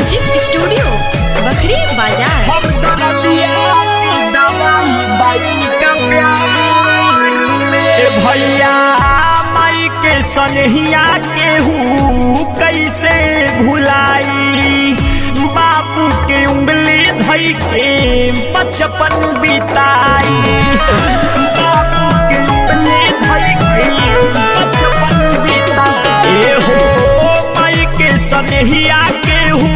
Music studio Bakhri बाजार। भैया माई के सनहिया केहू कैसे भुलाई, बाबू के उंगली धई के बचपन बिताई, बाबू के उंगली धई के बचपन बिताई। हो माई के सनहिया केहू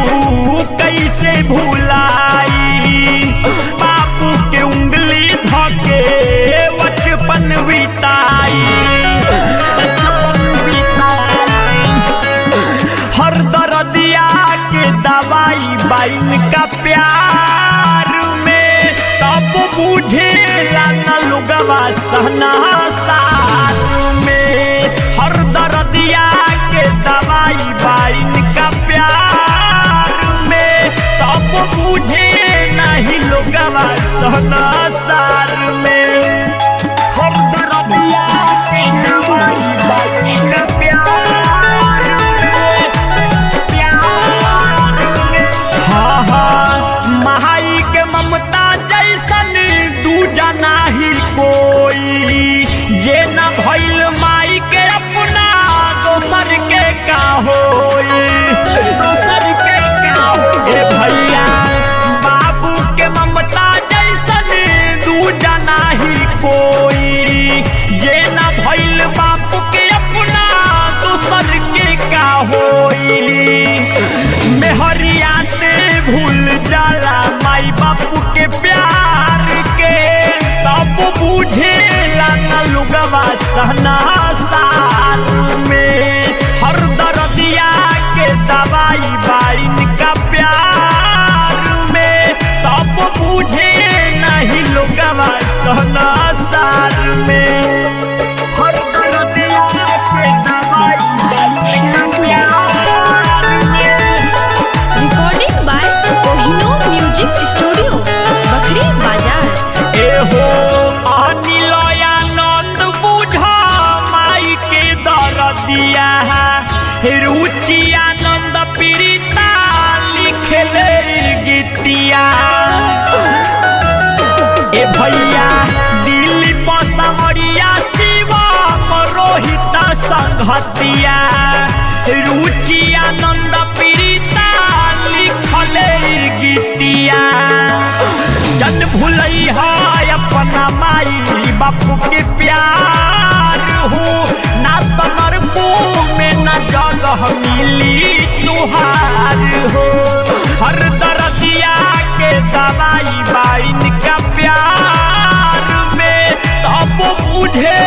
कैसे भुलाई, बाबू के उंगली धके बचपन बिताई, बचपन बिताई। हर दर्दिया के दवाई बाइन का प्यार में, तब बुझेला न लोगवा सहना सार में। हर दर्दिया के दवाई बाइन का प्यार में, तब बुझे नहीं लोगवा सहना सार में। हर दर्दिया के दवाई बाइन का प्यार में, प्यार में। हाँ हाँ महाई के ममता जैसन दूजा नाही कोई, जे न भइल माई के अपना दोसर के का होई, दोसर के का होई। ए भैया बाबू के ममता जैसन दूजा नाही कोई, जे न भइल बापू के अपना दोसर के का होई। मेहरिया से भूल जाला माई बापू के प्यार के, तब बुझेला न लोगवा सहना साल में। हर दर्दिया के दवाई बाइन का प्यार में, तब बुझे नहीं लोगवा सहना साल में। हर दर्दिया के दवाई बाइन का प्यार में। Recording by Kohinoor music studio Bakhri Bazar. एहो अनिल आनंद बुझा माई के दर्दिया, रुचि आनंद पीड़िता लिखले गीतिया। ए भैया दिलीप सावरिया शिवम रोहित संघतिया, रुचि आनंद पीड़िता लिखले गीतिया। जन भूलई है अपना माई बापू के प्यार हो, ना तो नरकू में न जगह मिली तुहार हो। हर दर्दिया के दवाई बाइन का प्यार में, तब बुझे